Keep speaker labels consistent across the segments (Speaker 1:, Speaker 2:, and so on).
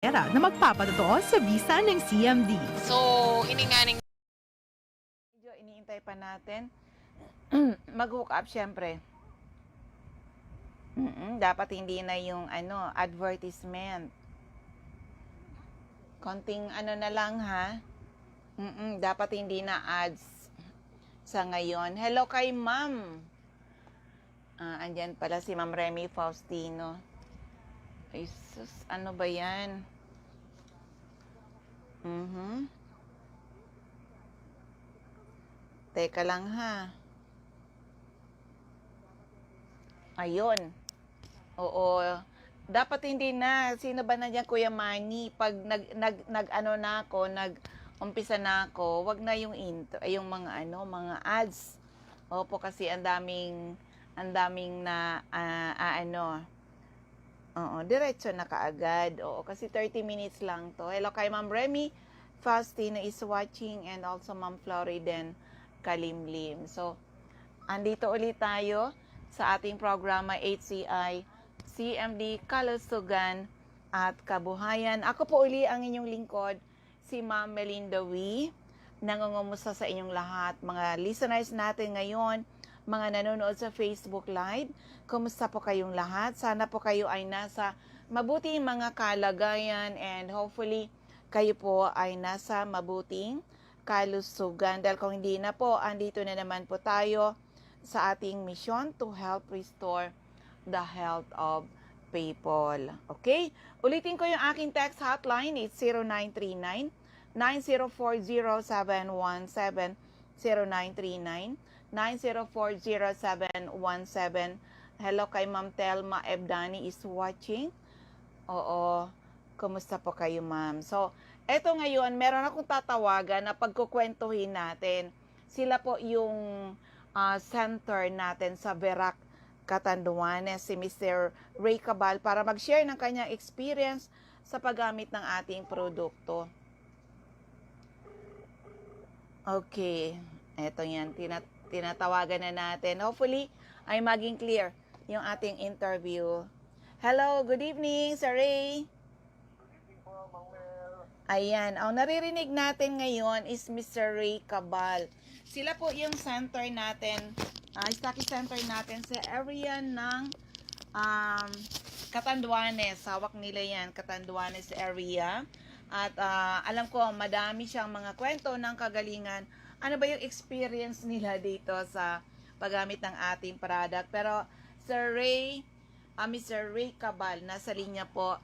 Speaker 1: na magpapatotoo sa visa ng CMD.
Speaker 2: So, ininganing
Speaker 3: Medyo iniintay pa natin. Mag-hook up syempre. Dapat hindi na yung advertisement. Konting na lang ha. Dapat hindi na ads sa ngayon. Hello kay ma'am. Andyan pala si Ma'am Remy Faustino. Ay, sus, ano ba yan? Teka lang ha. Ayun. Oo. Dapat hindi na. Sino ba na dyan, Kuya Manny? Pag umpisa na ako, wag na yung yung mga ads. Opo, kasi ang daming na Oo, diretso na kaagad. Oo, kasi 30 minutes lang to. Hello kay Ma'am Remy Faustino is watching, and also Ma'am Floriden Kalimlim. So, andito ulit tayo sa ating programa HCI CMD Kalusugan at Kabuhayan. Ako po uli ang inyong lingkod, si Ma'am Melinda Wee. Nangungumusta sa inyong lahat, mga listeners natin ngayon, mga nanonood sa Facebook Live. Kumusta po kayong lahat? Sana po kayo ay nasa mabuting mga kalagayan, and hopefully kayo po ay nasa mabuting kalusugan. Dahil kung hindi na po, andito na naman po tayo sa ating mission to help restore the health of people. Okay? Ulitin ko yung aking text hotline. It's 0939 9040717 0939 9040717. Hello kay Ma'am Telma Ebdani is watching. Oo. Kumusta po kayo, ma'am? So, eto ngayon, meron akong tatawagan na pagkukwentuhin natin. Sila po yung center natin sa Verac, Catanduanes, si Mr. Ray Cabal, para mag-share ng kanyang experience sa paggamit ng ating produkto. Okay. Eto yan, tinatawagan na natin. Hopefully, ay maging clear yung ating interview. Hello, good evening, Sir Ray. Ayan, ang naririnig natin ngayon is Mr. Ray Cabal. Sila po yung center natin, study center natin sa area ng Catanduanes. Hawak nila yan, Catanduanes area. At alam ko, madami siyang mga kwento ng kagalingan. Ano ba yung experience nila dito sa paggamit ng ating product? Pero Sir Ray, Mr. Ray Cabal, nasa linya po.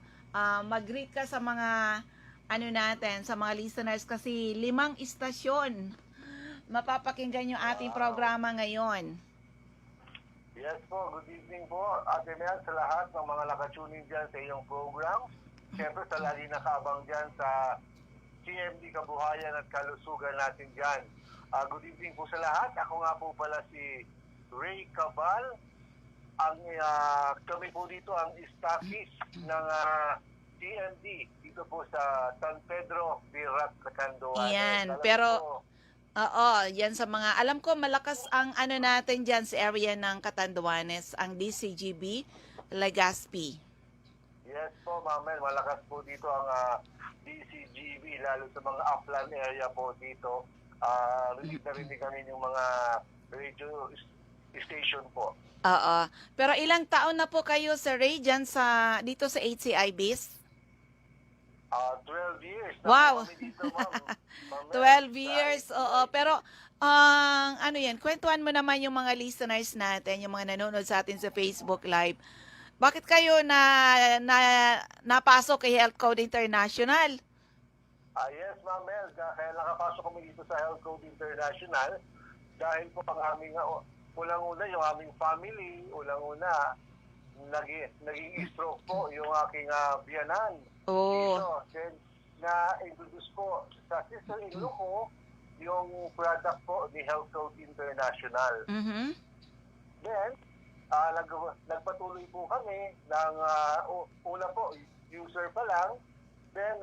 Speaker 3: Mag-greet ka sa mga sa mga listeners, kasi 5 istasyon mapapakinggan yung ating programa ngayon.
Speaker 4: Yes po, good evening po, Ate Mel, sa lahat ng mga nakatuning dyan sa iyong program. Siyempre sa lagi nakaabang dyan sa CMD Kabuhayan at Kalusugan natin dyan. Good evening po sa lahat. Ako nga po pala si Ray Cabal. Kami po dito ang stockist ng CMD dito po sa San Pedro, Verac, Catanduanes.
Speaker 3: Yan, pero yan sa mga, alam ko malakas ang natin dyan sa area ng Catanduanes, ang DCGB, Legazpi.
Speaker 4: Yes po, Ma'am Mel, malakas po dito ang DCGB, lalo sa mga upland area po dito. Rinig kami yung mga radio station po.
Speaker 3: Pero ilang taon na po kayo, Sir Ray, dyan dito sa HCI Biz?
Speaker 4: 12 years.
Speaker 3: Wow!
Speaker 4: Dito, Ma'am.
Speaker 3: 12 years, oo. Pero, yan, kwentuhan mo naman yung mga listeners natin, yung mga nanonood sa atin sa Facebook Live. Bakit kayo napasok kay Health Code International?
Speaker 4: Yes, Ma'am Mel. Kaya nakapasok kami dito sa Health Code International dahil po ang aming, ulang-una yung aming family, ulang-una, naging stroke po yung aking biyanan.
Speaker 3: Oh.
Speaker 4: Then, na-introduce po sa sister-in-law ko yung product po ni Health Code International. Then, nagpatuloy po kami ng una po, user pa lang. Then,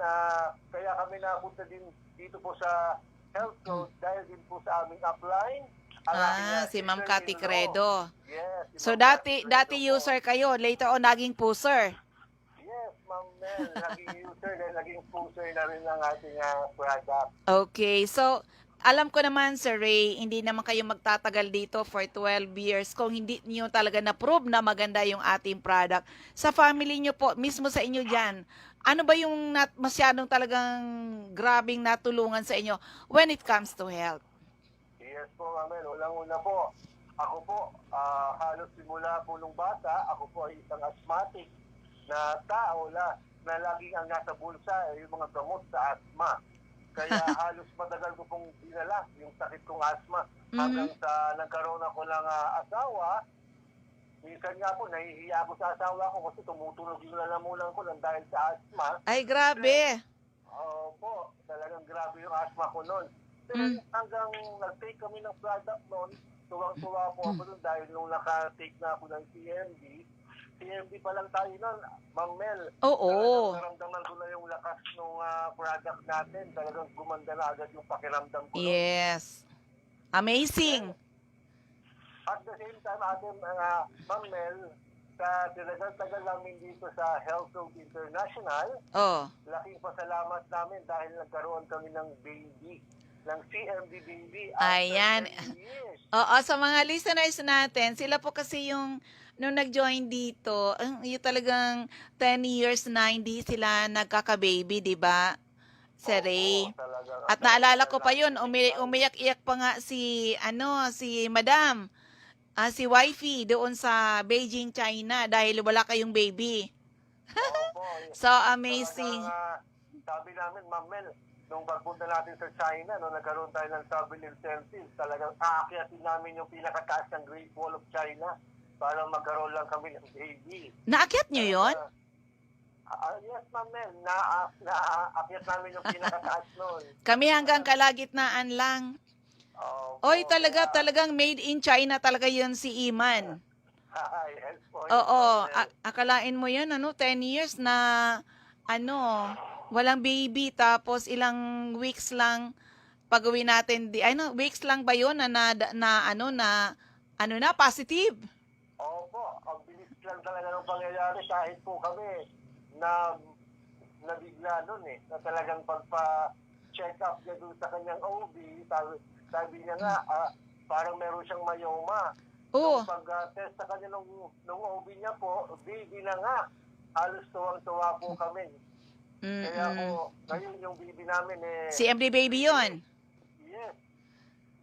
Speaker 4: kaya kami napunta din dito po sa Health Code dahil din po sa aming upline.
Speaker 3: Si Ma'am Cathy Credo.
Speaker 4: Yes.
Speaker 3: So, dati user kayo, later on naging pusher.
Speaker 4: Yes, Ma'am Mel. Naging user and naging sponsor na rin ng ating product.
Speaker 3: Okay, so alam ko naman, Sir Ray, hindi naman kayo magtatagal dito for 12 years kung hindi niyo talaga na-prove na maganda yung ating product. Sa family niyo po, mismo sa inyo dyan, ano ba yung masyadong talagang grabing natulungan sa inyo when it comes to health?
Speaker 4: Yes po, Ma'am Mel. Unang-una po, ako po, halos simula po nung bata, ako po ay isang asthmatic na tao na laging ang nasa bulsa ay yung mga gamot sa asthma. Kaya halos matagal ko pong dinala yung sakit kong asthma hanggang sa nagkaroon ako ng asawa. Minsan nga po, nahihiya ako sa asawa ko kasi tumutunog yung lalamunan ko lang dahil sa asthma.
Speaker 3: Ay, grabe.
Speaker 4: Po, talagang grabe yung asthma ko noon. Pero hanggang nag-take kami ng product noon, tuwang-tuwa po ako noon dahil nung naka-take na ako ng CMD pa lang tayo noon, Ma'am Mel.
Speaker 3: Oo.
Speaker 4: Talagang naramdaman ko na yung lakas ng product natin. Talagang gumanda na agad yung pakiramdam ko.
Speaker 3: Yes. Amazing.
Speaker 4: At the same time, Ma'am Mel, sa tinagal-tagal namin dito sa Health Code International,
Speaker 3: Oh.
Speaker 4: laking pasalamat namin dahil nagkaroon kami ng baby, ng CMD baby.
Speaker 3: Ayan.
Speaker 4: After 10 years.
Speaker 3: Oo, sa mga listeners natin, sila po kasi yung nung nag-join dito, yung talagang 10 years na hindi sila nagkaka-baby, di ba? Sir Ray.
Speaker 4: Talagang-
Speaker 3: At naalala ko pa yun, umiyak-iyak pa nga si Madam, si Wifey doon sa Beijing, China dahil wala kayong baby.
Speaker 4: Opo.
Speaker 3: So amazing.
Speaker 4: Talagang, sabi namin, Ma'am Mel, nung pagpunta natin sa China, nung nagkaroon tayo ng travel incentives, talagang aakyatin namin yung pinakataas ng Great Wall of China para magkaroon lang kami ng baby.
Speaker 3: Naakyat nyo yon?
Speaker 4: Yes, Ma'am Mel. Naakyat namin yung pinakataas noon.
Speaker 3: Kami hanggang kalagitnaan lang. Oy, talagang made in China talaga yun si Iman.
Speaker 4: Yes po.
Speaker 3: Oo, akalain mo yun, 10 years na, walang baby, tapos ilang weeks lang pag-uwi natin, weeks lang ba yun na positive?
Speaker 4: Opo, ang bilis lang talaga ng pangyayari kahit po kami na nabigla nun na talagang pagpa-check up niya doon sa kanyang OB, sabi niya nga, parang meron siyang myoma.
Speaker 3: Oo.
Speaker 4: Pag-test sa kanya nung OB niya po, baby na nga, halos tuwang-tuwa po kami. Kaya po, ngayon yung baby namin
Speaker 3: CMD baby yon.
Speaker 4: Yes.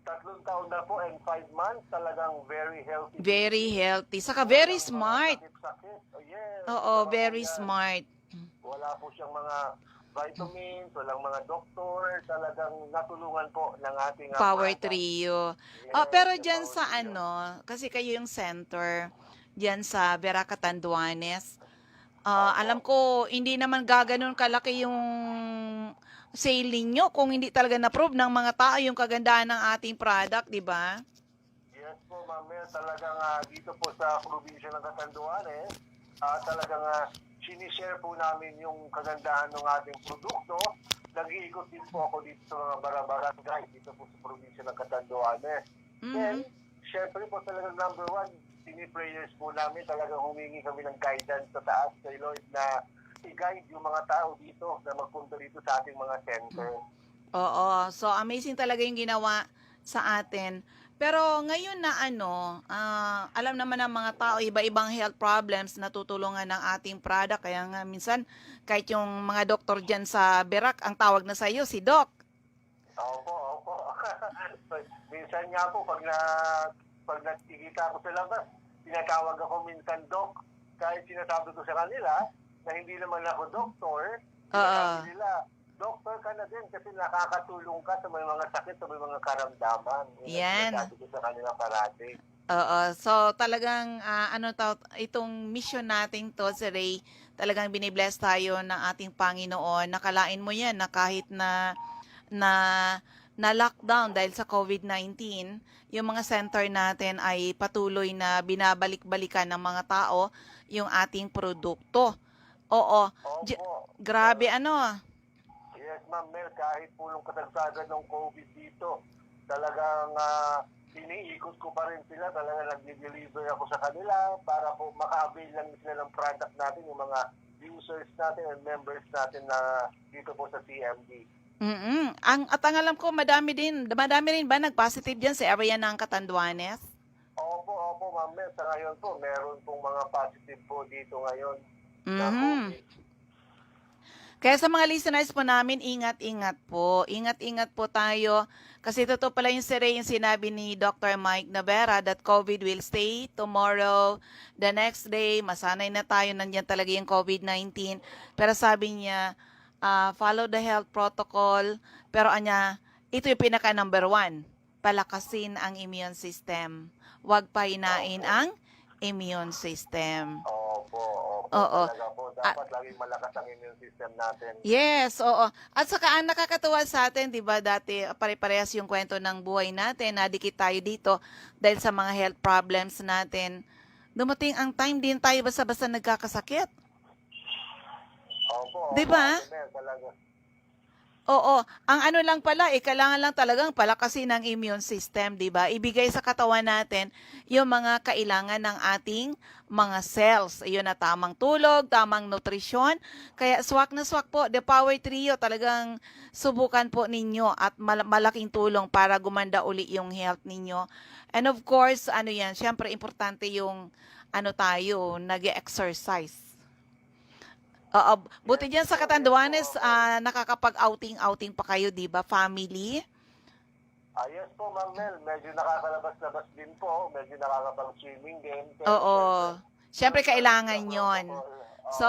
Speaker 4: 3 taon na po and 5 months, talagang very healthy.
Speaker 3: Very healthy. Saka very smart.
Speaker 4: Sakit-sakit. Yes.
Speaker 3: Oo,
Speaker 4: Saka
Speaker 3: very
Speaker 4: po yan,
Speaker 3: smart.
Speaker 4: wala po siyang mga vitamins, walang mga doktor, talagang natulungan po ng ating
Speaker 3: Power
Speaker 4: product.
Speaker 3: Trio.
Speaker 4: Yes,
Speaker 3: Pero
Speaker 4: yung
Speaker 3: dyan
Speaker 4: Power
Speaker 3: sa
Speaker 4: Trio.
Speaker 3: kasi kayo yung center, dyan sa Vera Catanduanes, alam ko, hindi naman gaganon kalaki yung sailing nyo kung hindi talaga na-prove ng mga tao yung kagandahan ng ating product, di ba?
Speaker 4: Yes po, Ma'am Mel, talagang dito po sa probinsya ng Catanduanes, talagang sinishare po namin yung kagandahan ng ating produkto. Nag-iikot din po ako dito sa mga barangay dito po sa probinsya ng Catanduanes. Then, syempre po talagang number one, sini-prayers po namin, talagang humingi kami ng guidance sa taas kay Lord na i-guide yung mga tao dito na magpunta dito sa ating mga center.
Speaker 3: Oo. So, amazing talaga yung ginawa sa atin. Pero ngayon na alam naman ng mga tao, iba-ibang health problems na tutulungan ng ating product. Kaya nga minsan, kahit yung mga doktor dyan sa Berak, ang tawag na sa iyo, si Doc.
Speaker 4: Opo. Minsan nga po, pag nagkikita ako sa labas, tinatawag ako minsan Doc. Kahit sinasabi ko sa kanila na hindi naman ako doktor, sinasabi nila, doktor ka na din kasi nakakatulong ka sa may mga sakit, sa may mga karamdaman.
Speaker 3: Yan.
Speaker 4: Sinasabi ko sa kanila parati.
Speaker 3: Oo. So, talagang, itong mission natin to, si Ray, talagang binibless tayo ng ating Panginoon. Nakalain mo yan na kahit na lockdown dahil sa COVID-19, yung mga center natin ay patuloy na binabalik-balikan ng mga tao yung ating produkto. Oo. Grabe,
Speaker 4: Yes, Ma'am Mel, kahit po nung katagsagan ng COVID dito, talagang iniikot ko pa rin sila, talagang nag-deliver ako sa kanila para po maka-avail lang sila ng product natin, yung mga users natin and members natin na dito po sa CMD.
Speaker 3: Ang alam ko, madami rin ba nag-positive dyan sa area ng Catanduanes?
Speaker 4: Opo, Ma'am Mel. Sa ngayon po, meron pong mga positive po dito ngayon na
Speaker 3: Mhm.
Speaker 4: COVID.
Speaker 3: Kaya sa mga listeners po namin, ingat-ingat po. Ingat-ingat po tayo. Kasi totoo pala yung yung sinabi ni Dr. Mike Navera that COVID will stay tomorrow, the next day, masanay na tayo, nandiyan talaga yung COVID-19. Pero sabi niya, follow the health protocol. Pero ito yung pinaka number 1, palakasin ang immune system. Huwag pahinain ang immune system.
Speaker 4: Opo.
Speaker 3: Oo.
Speaker 4: Talaga po, dapat laging malakas ang immune system natin.
Speaker 3: Yes, oo. At saka ang nakakatuwa sa atin, 'di ba, dati pare-parehas yung kwento ng buhay natin, nadikit tayo dito dahil sa mga health problems natin. Dumating ang time din tayo basta-basta nagkakasakit.
Speaker 4: Opo.
Speaker 3: 'Di ba?
Speaker 4: Ma'am Mel, talaga.
Speaker 3: Oo, ang lang pala, kailangan lang talagang palakasin ang immune system, 'di ba? Ibigay sa katawan natin yung mga kailangan ng ating mga cells. Ayun na, tamang tulog, tamang nutrisyon. Kaya swak na swak po, the Power Trio, talagang subukan po ninyo at malaking tulong para gumanda uli yung health ninyo. And of course, syempre importante yung tayo, nag-exercise. Oo, buti diyan sa Catanduanes, nakakapag-outing pa kayo, 'di ba, family?
Speaker 4: Yes po, Ma'am Mel. Medyo nakakalabas-labas din po. Medyo nakakapag-swimming din.
Speaker 3: Oo. Siyempre kailangan 'yon. So,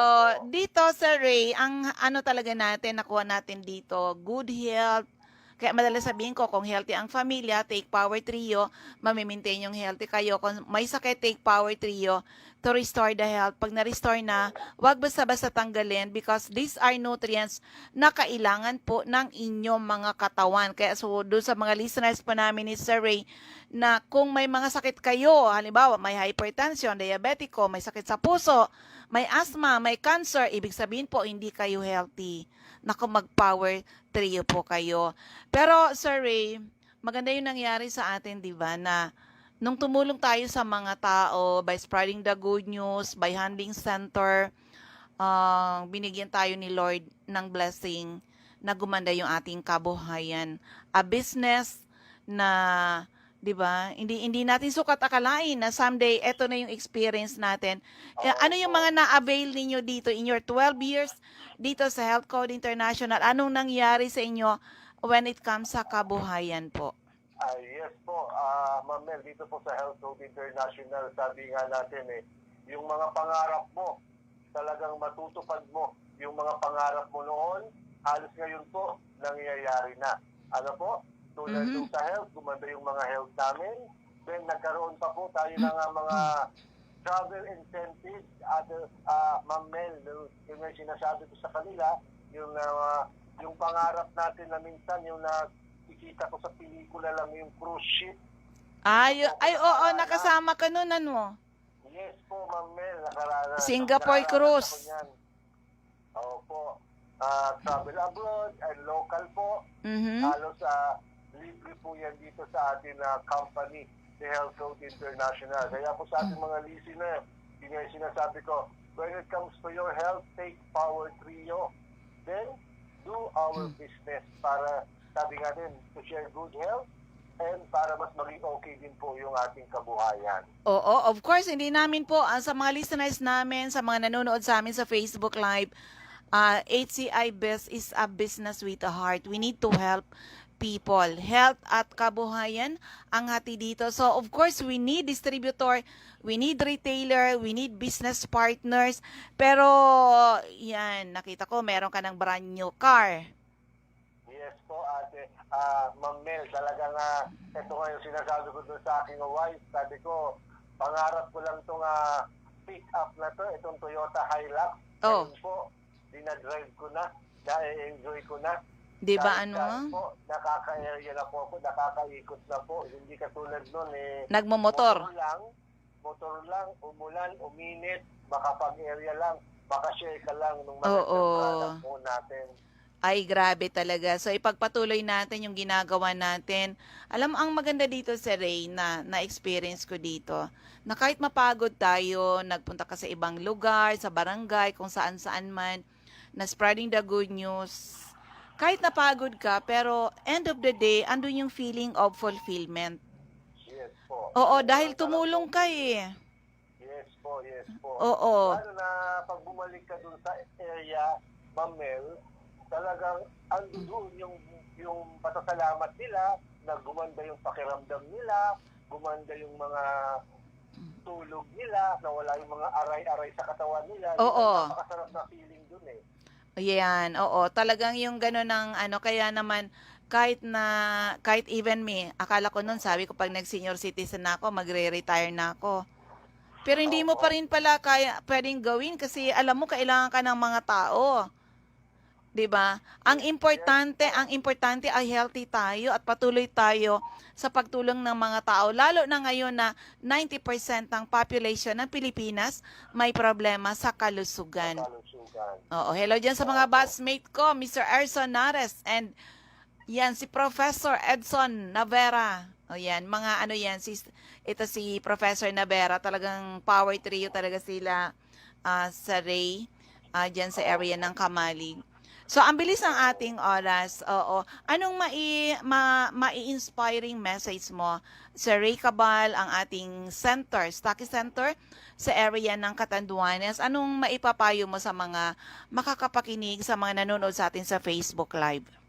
Speaker 3: dito sa Ray, ang talaga natin, nakuha natin dito, good health. Kaya madalas sabihin ko, kung healthy ang pamilya, take Power Trio, mamimaintain yung healthy kayo. Kung may sakit, take Power Trio to restore the health. Pag na-restore na, wag basta-basta tanggalin because these are nutrients na kailangan po ng inyong mga katawan. Kaya so, doon sa mga listeners po namin ni Sir Ray, na kung may mga sakit kayo, halimbawa may hypertension, diabetiko, may sakit sa puso, may asthma, may cancer, ibig sabihin po hindi kayo healthy. Naku, mag-Power Trio po kayo. Pero, Sir Ray, maganda yung nangyari sa atin, di ba, na nung tumulong tayo sa mga tao by spreading the good news, by handling center, binigyan tayo ni Lord ng blessing na gumanda yung ating kabuhayan. A business na, di ba, hindi natin sukat akalain na someday, eto na yung experience natin. Ano yung mga na-avail ninyo dito in your 12 years dito sa Health Code International? Anong nangyari sa inyo when it comes sa kabuhayan po?
Speaker 4: Yes po, Ma'am Mel, dito po sa Health Code International, sabi nga natin yung mga pangarap mo, talagang matutupad mo. Yung mga pangarap mo noon, halos ngayon po, nangyayari na. Ano po? Tulad yung sa health, gumanda yung mga health namin. Then nagkaroon pa po tayo ng mga travel incentives. Ma'am Mel, yung sinasabi ko sa kanila, yung pangarap natin na minsan, yung nakikita ko sa pelikula lang, yung cruise ship.
Speaker 3: Oo, nakasama ka nun, ano?
Speaker 4: Yes po, Ma'am Mel. Nakaranas
Speaker 3: Singapore cruise.
Speaker 4: Opo. Travel abroad and local po. Halos libre po yan dito sa ating company, the Health Code International. Kaya po sa ating mga listener, yun yung sinasabi ko, when it comes to your health, take Power Trio. Then, do our business para, sabi nga din, to share good health and para mas maging okay din po yung ating kabuhayan.
Speaker 3: Oo, of course, hindi namin po, sa mga listeners namin, sa mga nanonood sa amin sa Facebook Live, HCI Best is a business with a heart. We need to help people. Health at kabuhayan ang hati dito. So, of course, we need distributor, we need retailer, we need business partners. Pero, yan, nakita ko, meron ka ng brand new car.
Speaker 4: Yes po, ate. Ma'am Mel, talagang ito nga yung sinasabi ko doon sa aking wife. Sabi ko, pangarap ko lang itong pick-up na to, itong Toyota Hilux.
Speaker 3: Oh.
Speaker 4: Ngayon po, dinadrive ko na, na-enjoy ko na.
Speaker 3: Di ba
Speaker 4: Po, nakaka-area na po ako, nakakaikot na po. Hindi katulad nun
Speaker 3: nagmamotor.
Speaker 4: Motor lang, umulan, uminit, makapag-area lang, makashare ka lang nung mga product po natin.
Speaker 3: Ay, grabe talaga. So, ipagpatuloy natin yung ginagawa natin. Alam mo, ang maganda dito sa Ray na-experience ko dito, na kahit mapagod tayo, nagpunta ka sa ibang lugar, sa barangay, kung saan-saan man, na spreading the good news, kahit napagod ka, pero end of the day, andun yung feeling of fulfillment.
Speaker 4: Yes po.
Speaker 3: Oo, dahil tumulong ka eh.
Speaker 4: Yes po, yes po.
Speaker 3: Oo.
Speaker 4: Lalo na pag bumalik ka dun sa area, Ma'am Mel, talagang andun yung pasasalamat nila, na gumanda yung pakiramdam nila, gumanda yung mga tulog nila, nawala yung mga aray-aray sa katawan nila.
Speaker 3: Oo.
Speaker 4: Napakasarap na feeling dun eh.
Speaker 3: Ayan, oo. Talagang yung gano'n ng kaya naman kahit even me, akala ko noon, sabi ko pag nag-senior citizen na ako, magre-retire na ako. Pero hindi mo pa rin pala pwedeng gawin kasi alam mo kailangan ka ng mga tao. 'Di ba? Ang importante ay healthy tayo at patuloy tayo sa pagtulong ng mga tao. Lalo na ngayon na 90% ng population ng Pilipinas may problema sa kalusugan.
Speaker 4: Kalusugan.
Speaker 3: Oo, hello dyan sa mga batchmate ko, Mr. Erson Nares, and yan, si Professor Edson Navera. O yan, mga ito si Professor Navera, talagang power trio talaga sila sa Ray, dyan sa area ng Kamalig. So, ang bilis ng ating oras, oo. Anong mai-inspiring message mo sa Ray Cabal, ang ating center, Stocky Center, sa area ng Catanduanes? Anong maipapayo mo sa mga makakapakinig, sa mga nanonood sa atin sa Facebook Live?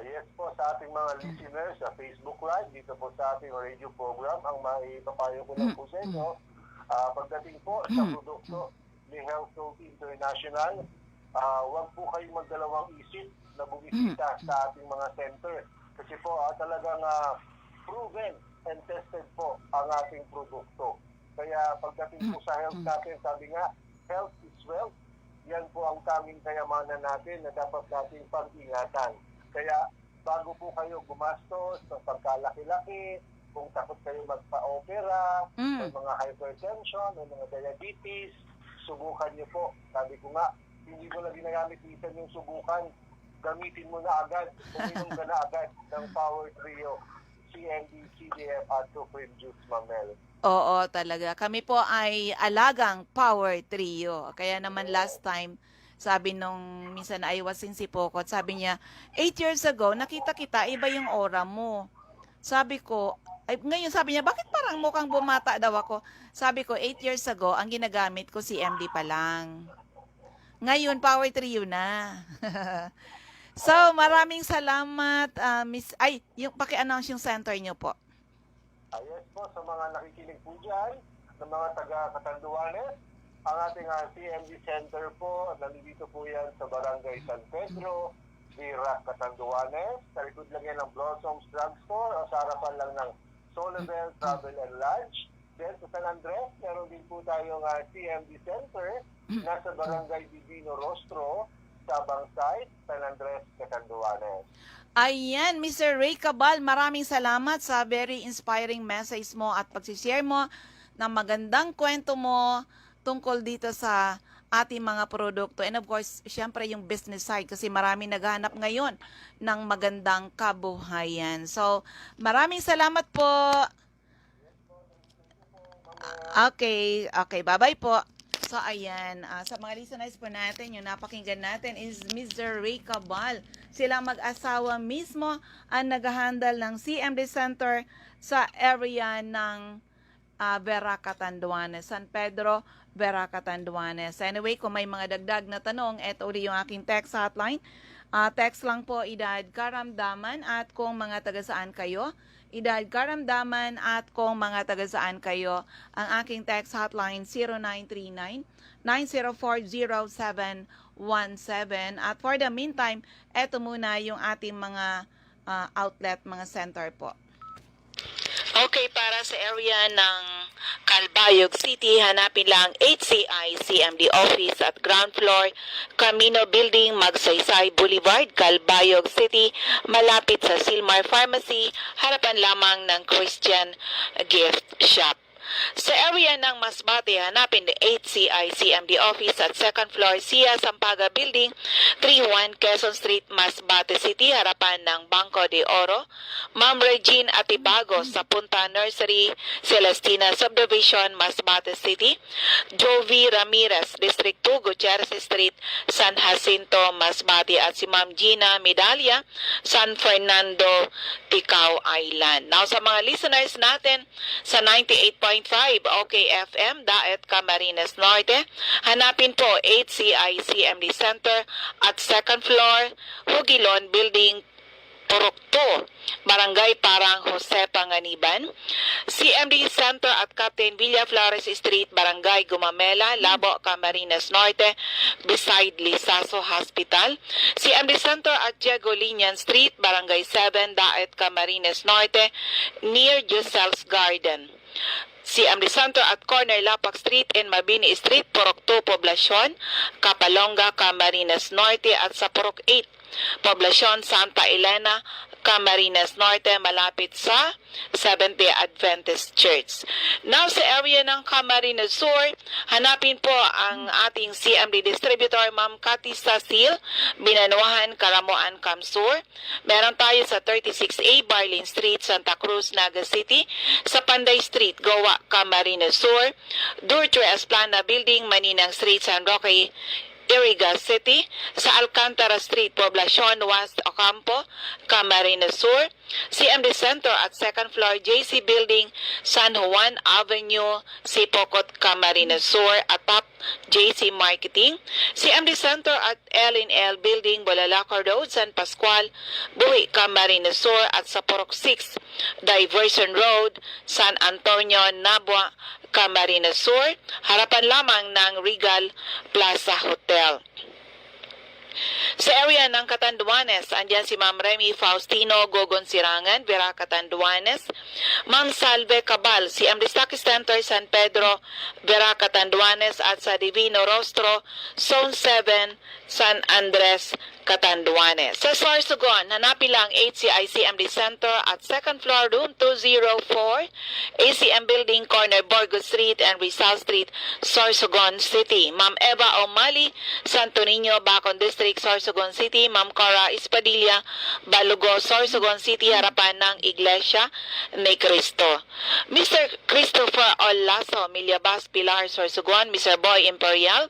Speaker 4: Yes po, sa ating mga listeners sa Facebook Live, dito po sa ating radio program, ang maipapayo ko lang po sa inyo, pagdating po sa produkto ni Health Code International, huwag po kayong magdalawang isip na bumisita sa ating mga center. Kasi po talagang proven and tested po ang ating produkto. Kaya pagdating po sa health natin, sabi nga, health is wealth. Yan po ang tanging kayamanan natin na dapat nating pag-ingatan. Kaya bago po kayo gumastos ng pagkalaki-laki, kung takot kayo magpa-opera, may mga hypertension, may mga diabetes, subukan niyo po. Sabi ko nga, hindi mo na ginagamit minsan yung subukan, gamitin mo na agad, uminom ka na agad ng Power Trio, CMD, CDF at Supreme Juice, Mamel.
Speaker 3: Oo, talaga. Kami po ay alagang Power Trio. Kaya naman last time, sabi nung minsan ayawasin si Pokot, sabi niya, 8 years ago, nakita kita, iba yung aura mo. Sabi ko, ngayon sabi niya, bakit parang mukhang bumata daw ako? Sabi ko, 8 years ago, ang ginagamit ko CMD pa lang. Ngayon, Power Trio na. So, maraming salamat, Miss... yung paki-announce yung center niyo po.
Speaker 4: Yes po, sa mga nakikinig po dyan, ng mga taga-Catanduanes, ang ating CMD Center po, nandito po yan sa Barangay San Pedro, Vira, Catanduanes. Sa likod lang yan ng Blossoms Drugstore o sa harapan lang ng Solabel Travel and Lodge. Then sa San Andres, meron din po tayong CMD Center nasa Barangay Divino Rostro, Sabang Site, San Andres, Catanduanes.
Speaker 3: Ayan, Mr. Ray Cabal, maraming salamat sa very inspiring message mo at pagsishare mo ng magandang kwento mo tungkol dito sa ating mga produkto. And of course, syempre yung business side kasi maraming naghahanap ngayon ng magandang kabuhayan. So, maraming salamat po. Okay, bye-bye po. So, ayan, sa mga listeners po natin, yung napakinggan natin is Mr. Ray Cabal. Sila mag-asawa mismo ang nag-handle ng CMD Center sa area ng Vera, Catanduanes, San Pedro, Vera, Catanduanes. Anyway, kung may mga dagdag na tanong, eto ulit yung aking text hotline. Text lang po, idad karamdaman at kung mga taga-saan kayo. Idad karamdaman at kung mga taga-saan kayo. Ang aking text hotline 0939-9040717. At for the meantime, eto muna yung ating mga outlet, mga center po. Okay, para sa area ng Calbayog City, hanapin lang HCI CMD Office at ground floor, Camino Building, Magsaysay Boulevard, Calbayog City, malapit sa Silmar Pharmacy, harapan lamang ng Christian Gift Shop. Sa area ng Masbate, hanapin the 8CI CMD office at second floor Sia Sampaga Building, 31 Quezon Street, Masbate City, harapan ng Banco de Oro. Ma'am Regine Atibago sa Punta Nursery, Celestina Subdivision, Masbate City. Jovi Ramirez, District 2, Gutierrez Street, San Jacinto, Masbate, at si Ma'am Gina Medalla, San Fernando, Ticao Island. Now sa mga listeners natin sa 98.5 OKFM, Daet, Camarines Norte, hanapin po 8CI CMD Center at second floor, Hugilon Building, Purok 2, Barangay Parang Jose Panganiban. CMD Center at Captain Villa Flores Street, Barangay Gumamela, Labo, Camarines Norte, beside Lisaso Hospital. CMD Center at Diego Linian Street, Barangay 7, Daet, Camarines Norte, near Giselle's Garden. CMD Center at Corner Lapak Street and Mabini Street, Purok 2, Poblacion, Capalonga, Camarines Norte, at sa Purok 8, Poblacion Santa Elena, Camarines Norte, malapit sa Seventh-day Adventist Church. Now sa area ng Camarines Sur, hanapin po ang ating CMD distributor, Ma'am Cathy Sasil, Binanuahan, Karamoan, Kamsur. Meron tayo sa 36A Barlin Street, Santa Cruz, Naga City, sa Panday Street, Goa, Camarines Sur, Durtre Esplana Building, Maninang Street, San Roque, Iriga City, sa Alcantara Street, Poblacion, West Ocampo, Camarines Sur, CMD Center at second floor JC Building, San Juan Avenue, Sipocot, Camarines Sur, atap JC Marketing, CMD Center at L&L Building, Bolalacor Road, San Pascual, Buhi, Camarines Sur, at sa Purok 6, Diversion Road, San Antonio, Nabua, Camarines Sur, harapan lamang ng Regal Plaza Hotel. Sa area ng Catanduanes, andyan si Ma'am Remy Faustino Gogon Sirangan, Vera Catanduanes. Ma'am Salve Cabal, si Amdistaki Center, San Pedro, Vera Catanduanes, at sa Divino Rostro, Zone 7, San Andres, Catanduanes. Sa Sorsogon, hanapin lang HCI CMD Center at second floor, room 204, ACM Building, corner Borgo Street and Rizal Street, Sorsogon City. Ma'am Eva O'Malley, Santo Niño, Bacon District, Sorsogon City. Ma'am Cora Espadilla, Balugo, Sorsogon City, harapan ng Iglesia ni Cristo. Mr. Christopher Olaso, Milyabas, Pilar, Sorsogon. Mr. Boy Imperial,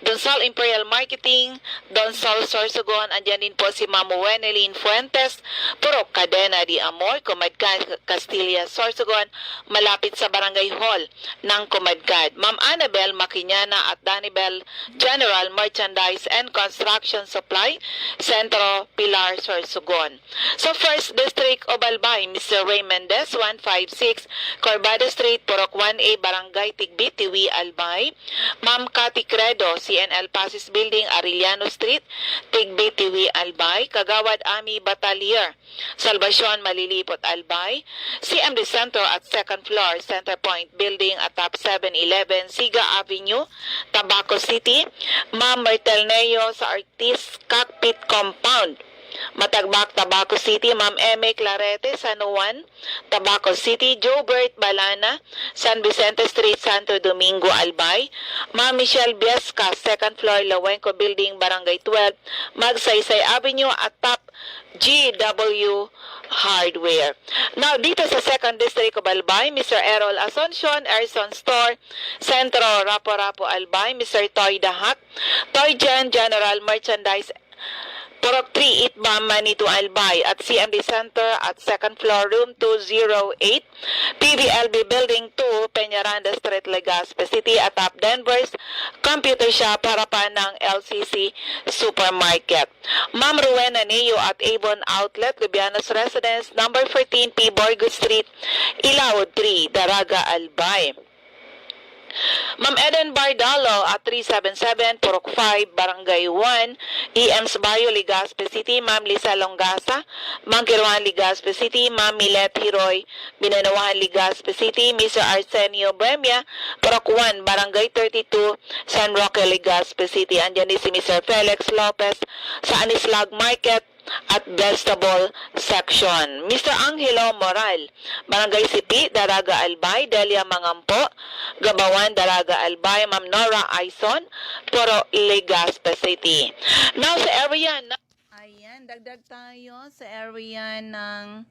Speaker 3: Donsal Imperial Marketing, Donsal Sorsogon. Andyan din po si Ma'am Wenelin Fuentes, Purok Cadena di Amor, Comadcad, Castilla, Sorsogon, malapit sa Barangay Hall ng Comadcad. Ma'am Annabel Maquiñana at Danibel General Merchandise and Construction Supply, Centro Pilar, Sorsogon. So First District of Albay, Mr. Ray Mendez, 156 Corbada Street, Purok 1A, Barangay Tigbit, Tiwi, Albay. Ma'am Cathy Credo, CNL Pasis Building, Arellano Street, Tigbit, Tiwi, Albay. Kagawad Ami Batalier, Salvacion, Malilipot, Albay. CMD Center at second floor, Center Point Building at top 711, Siga Avenue, Tabaco City. Ma'am Martelneo sa Artist Cockpit Compound, Matagbak, Tabaco City. Ma'am Eme Clarete, San Juan, Tabaco City. Jobert Balana, San Vicente Street, Santo Domingo, Albay. Ma'am Michelle Biesca, second floor, Lawenco Building, Barangay 12, Magsaysay Avenue at top GW Hardware. Now, dito sa 2nd District of Albay, Mr. Errol Asuncion, Erson Store, Centro, Rapo-Rapo, Albay. Mr. Toy Dahak, Toy General Merchandise, Purok 3, Itbam, Manito, Albay, at CMD Center at second floor, room 208, PVLB Building 2, Peñaranda Street, Legazpi City, at top Denver's Computer Shop, harapan ng LCC Supermarket. Ma'am Rowena Neo at Avon Outlet, Lubianos Residence, number 14P, Borgo Street, Ilao 3, Daraga, Albay. Ma'am Eden Bardalo at 377 Purok 5, Barangay 1, EM's Bayo, Legazpi City. Ma'am Lisa Longasa, Mangkiruan, Legazpi City. Ma'am Milet Hiroy, Binanuahan, Legazpi City. Mr. Arsenio Buemia, Purok 1, Barangay 32, San Roque, Legazpi City. Andyan din si Mr. Felix Lopez sa Anislag Market, at vegetable section. Mr. Angelo Moral, Barangay Sipi, Daraga Albay, Delia Mangampo, Gabawan, Daraga Albay, Ma'am Nora Aison, Puro Legazpi City. Now sa area na ayan, dagdag tayo sa area ng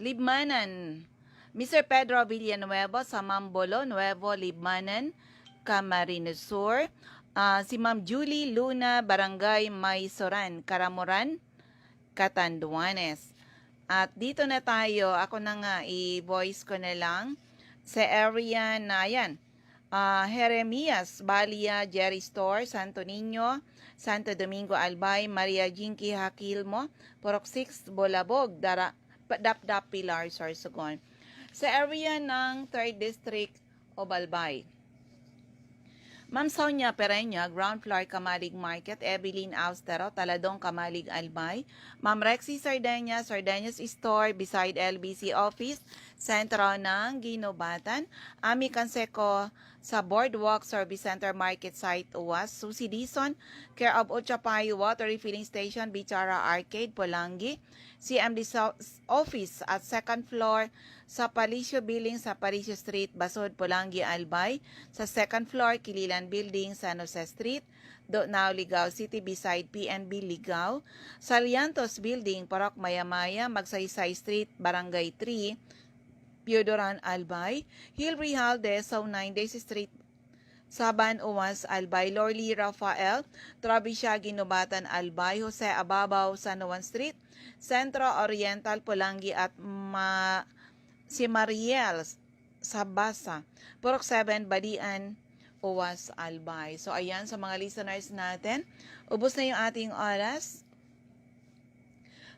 Speaker 3: Libmanan. Mr. Pedro Villanueva sa Mambolo, Nuevo, Libmanan, Camarines Sur. Si Ma'am Julie Luna, Barangay Maysoran, Karamuran, Catanduanes. At dito na tayo, ako na nga, i-voice ko na lang sa area na yan. Jeremias, Balia, Jerry Store, Santo Niño, Santo Domingo Albay, Maria Jinky Hakilmo, Purok 6, Bolabog, Dapdap Pilar, Sorsogon. Sa area ng 3rd District of Albay. Ma'am Sonia Pereña, Ground Floor Kamalig Market, Evelyn Austero, Taladong Kamalig Albay, Ma'am Rexy Sardeñas, Sardeñas Store, beside LBC Office, sentro ng Ginobatan, Ami Canseco sa Boardwalk Service Center Market Site UAS, Susie Dison, care of Uchapayo Water Refilling Station, Bichara Arcade, Polangi, CMD Office at 2nd floor sa Palicio Building sa Palicio Street, Basod, Polangi, Albay, sa 2nd floor, Kililan Building, San Jose Street, Now Ligao City beside PNB Ligao, Saliantos Building, Parok Mayamaya, Magsaysay Street, Barangay 3, Piodoran, Albay, Hilary Halde, South 9 Daisy Street, Saban Uwas, Albay, Lorly Rafael, Trabisha, Ginobatan, Albay, Jose Ababaw, San Juan Street, Centro Oriental, Polangi at si Mariel Sabasa, Purok 7, Badian, Uwas, Albay. So ayan, sa mga listeners natin, ubos na yung ating oras.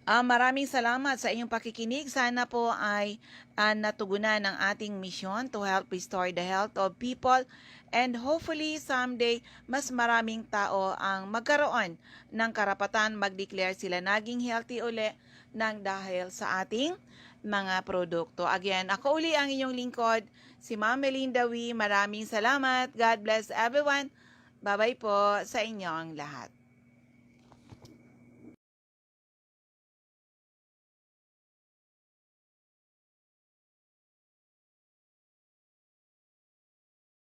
Speaker 3: Maraming salamat sa inyong pakikinig. Sana po ay natugunan ng ating misyon to help restore the health of people and hopefully someday mas maraming tao ang magkaroon ng karapatan mag-declare sila naging healthy uli ng dahil sa ating mga produkto. Again, ako uli ang inyong lingkod, si Ma'am Melinda Wee. Maraming salamat. God bless everyone. Bye-bye po sa inyong lahat.